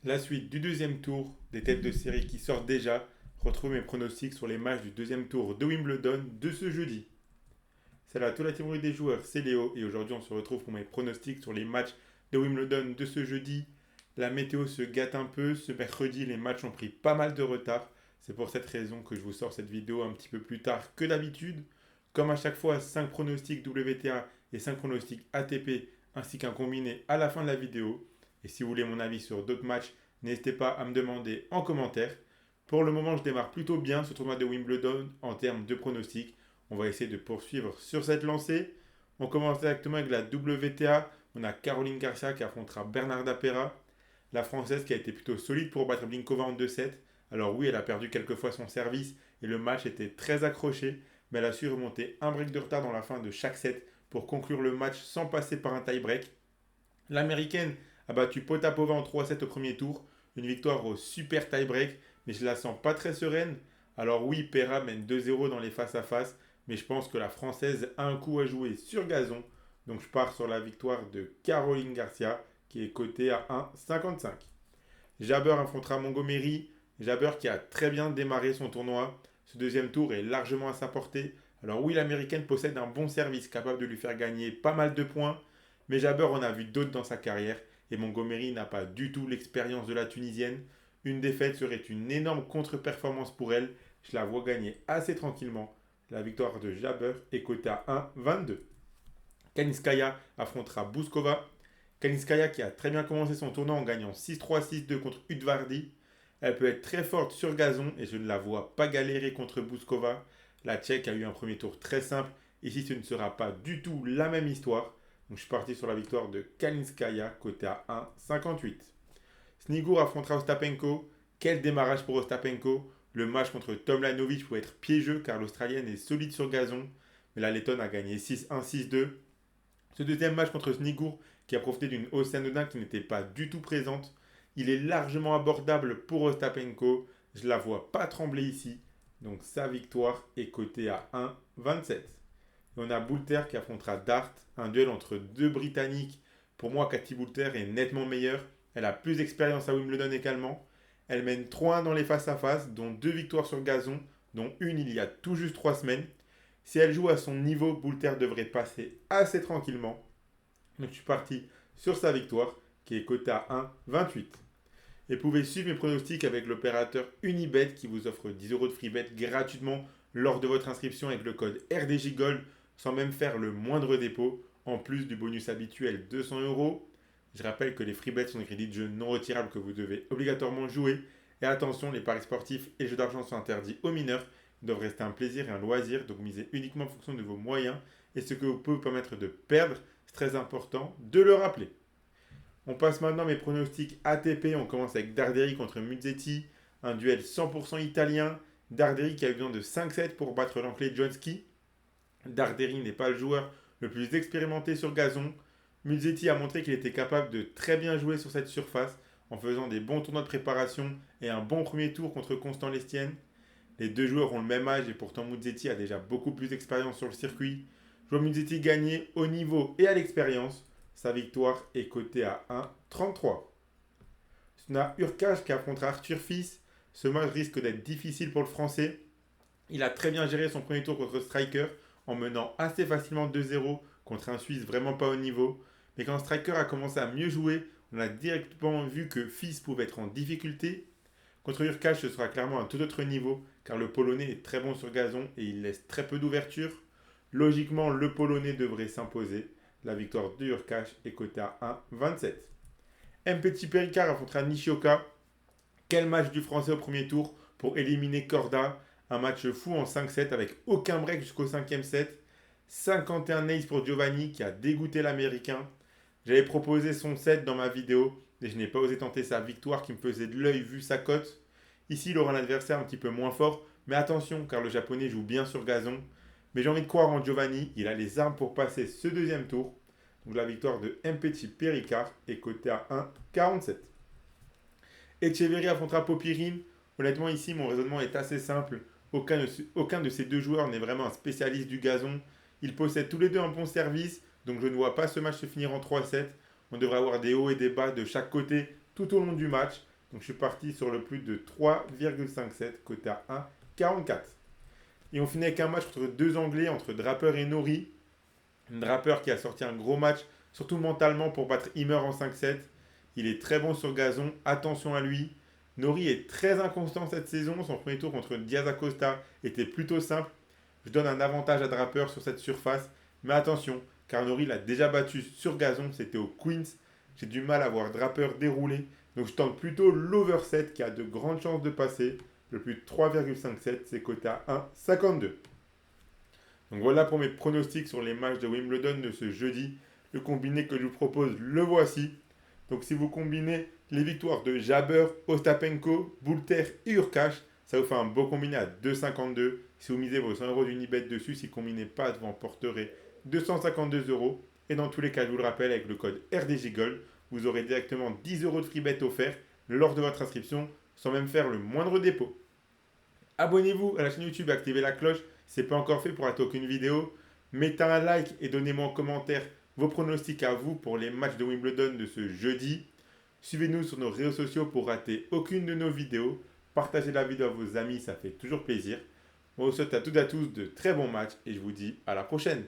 La suite du deuxième tour des têtes de série qui sortent déjà. Retrouve mes pronostics sur les matchs du deuxième tour de Wimbledon de ce jeudi. Salut à toute la théorie des joueurs, c'est Léo et aujourd'hui on se retrouve pour mes pronostics sur les matchs de Wimbledon de ce jeudi. La météo se gâte un peu, ce mercredi les matchs ont pris pas mal de retard. C'est pour cette raison que je vous sors cette vidéo un petit peu plus tard que d'habitude. Comme à chaque fois, 5 pronostics WTA et 5 pronostics ATP ainsi qu'un combiné à la fin de la vidéo. Et si vous voulez mon avis sur d'autres matchs, n'hésitez pas à me demander en commentaire. Pour le moment, je démarre plutôt bien ce tournoi de Wimbledon en termes de pronostics. On va essayer de poursuivre sur cette lancée. On commence directement avec la WTA. On a Caroline Garcia qui affrontera Bernarda Pera. La Française qui a été plutôt solide pour battre Blinkova en 2-7. Alors oui, elle a perdu quelques fois son service et le match était très accroché. Mais elle a su remonter un break de retard dans la fin de chaque set pour conclure le match sans passer par un tie-break. L'Américaine a battu Potapova en 3-7 au premier tour. Une victoire au super tie-break, mais je la sens pas très sereine. Alors oui, Pera mène 2-0 dans les face-à-face, mais je pense que la Française a un coup à jouer sur gazon. Donc je pars sur la victoire de Caroline Garcia, qui est cotée à 1,55. Jabber affrontera Montgomery. Jabber qui a très bien démarré son tournoi. Ce deuxième tour est largement à sa portée. Alors oui, l'américaine possède un bon service capable de lui faire gagner pas mal de points. Mais Jabber en a vu d'autres dans sa carrière. Et Montgomery n'a pas du tout l'expérience de la Tunisienne. Une défaite serait une énorme contre-performance pour elle. Je la vois gagner assez tranquillement. La victoire de Jabber est cotée à 1,22. Kaniskaya affrontera Bouskova. Kaniskaya qui a très bien commencé son tournoi en gagnant 6-3, 6-2 contre Udvardi. Elle peut être très forte sur gazon et je ne la vois pas galérer contre Bouskova. La Tchèque a eu un premier tour très simple. Ici, ce ne sera pas du tout la même histoire. Donc, je suis parti sur la victoire de Kalinskaya, côté à 1,58. Snigour affrontera Ostapenko. Quel démarrage pour Ostapenko. Le match contre Tomljanovic peut être piégeux car l'Australienne est solide sur gazon. Mais la Lettonne a gagné 6-1, 6-2. Ce deuxième match contre Snigour, qui a profité d'une hausse anodine qui n'était pas du tout présente, il est largement abordable pour Ostapenko. Je la vois pas trembler ici. Donc sa victoire est cotée à 1,27. Et on a Boulter qui affrontera Dart, un duel entre deux Britanniques. Pour moi, Cathy Boulter est nettement meilleure. Elle a plus d'expérience à Wimbledon également. Elle mène 3-1 dans les face-à-face, dont deux victoires sur gazon, dont une il y a tout juste 3 semaines. Si elle joue à son niveau, Boulter devrait passer assez tranquillement. Donc je suis parti sur sa victoire, qui est cotée à 1,28. Et vous pouvez suivre mes pronostics avec l'opérateur Unibet qui vous offre 10 euros de free bet gratuitement lors de votre inscription avec le code RDJGOLD sans même faire le moindre dépôt, en plus du bonus habituel 200 euros. Je rappelle que les free bets sont des crédits de jeu non retirables que vous devez obligatoirement jouer. Et attention, les paris sportifs et jeux d'argent sont interdits aux mineurs. Ils doivent rester un plaisir et un loisir, donc misez uniquement en fonction de vos moyens et ce que vous pouvez vous permettre de perdre. C'est très important de le rappeler. On passe maintenant à mes pronostics ATP. On commence avec Darderi contre Musetti, un duel 100% italien. Darderi qui a eu besoin de 5-7 pour battre l'anglais Jonski. Darderi n'est pas le joueur le plus expérimenté sur gazon. Musetti a montré qu'il était capable de très bien jouer sur cette surface en faisant des bons tournois de préparation et un bon premier tour contre Constant Lestienne. Les deux joueurs ont le même âge et pourtant Musetti a déjà beaucoup plus d'expérience sur le circuit. Je vois Musetti gagner au niveau et à l'expérience. Sa victoire est cotée à 1,33. On a Urkach qui affrontera Arthur Fils. Ce match risque d'être difficile pour le Français. Il a très bien géré son premier tour contre Striker en menant assez facilement 2-0 contre un Suisse vraiment pas au niveau. Mais quand Striker a commencé à mieux jouer, on a directement vu que Fils pouvait être en difficulté. Contre Urkach, ce sera clairement un tout autre niveau car le Polonais est très bon sur gazon et il laisse très peu d'ouverture. Logiquement, le Polonais devrait s'imposer. La victoire de Urkach est cotée à 1,27. Mpeti Pericard affrontera Nishioka. Quel match du Français au premier tour pour éliminer Corda. Un match fou en 5-7 avec aucun break jusqu'au 5e set. 51 aces pour Giovanni qui a dégoûté l'Américain. J'avais proposé son set dans ma vidéo et je n'ai pas osé tenter sa victoire qui me faisait de l'œil vu sa cote. Ici, il aura un adversaire un petit peu moins fort, mais attention car le japonais joue bien sur gazon. Mais j'ai envie de croire en Giovanni, il a les armes pour passer ce deuxième tour. Donc la victoire de Mpeti Pericard est cotée à 1,47. Etcheverry affrontera Popirine. Honnêtement, ici, mon raisonnement est assez simple. Aucun de ces deux joueurs n'est vraiment un spécialiste du gazon. Ils possèdent tous les deux un bon service, donc je ne vois pas ce match se finir en 3-7. On devrait avoir des hauts et des bas de chaque côté tout au long du match. Donc je suis parti sur le plus de 3,57, coté à 1,44. Et on finit avec un match entre deux Anglais, entre Draper et Norrie. Draper qui a sorti un gros match, surtout mentalement pour battre Himmer en 5-7. Il est très bon sur gazon, attention à lui. Norrie est très inconstant cette saison. Son premier tour contre Diaz Acosta était plutôt simple. Je donne un avantage à Draper sur cette surface. Mais attention, car Norrie l'a déjà battu sur gazon, c'était au Queens. J'ai du mal à voir Draper dérouler. Donc je tente plutôt l'over 7 qui a de grandes chances de passer. Le plus de 3,57, c'est coté à 1,52. Donc voilà pour mes pronostics sur les matchs de Wimbledon de ce jeudi. Le combiné que je vous propose, le voici. Donc si vous combinez les victoires de Jabber, Ostapenko, Boulter et Urkash, ça vous fait un beau combiné à 2,52. Si vous misez vos 100 euros d'Unibet dessus, si vous ne combinez pas, vous emporterez 252 euros. Et dans tous les cas, je vous le rappelle, avec le code RDJ Gold, vous aurez directement 10 euros de free bet offerts lors de votre inscription, sans même faire le moindre dépôt. Abonnez-vous à la chaîne YouTube et activez la cloche si ce n'est pas encore fait pour rater aucune vidéo. Mettez un like et donnez-moi en commentaire vos pronostics à vous pour les matchs de Wimbledon de ce jeudi. Suivez-nous sur nos réseaux sociaux pour rater aucune de nos vidéos. Partagez la vidéo à vos amis, ça fait toujours plaisir. On vous souhaite à toutes et à tous de très bons matchs et je vous dis à la prochaine.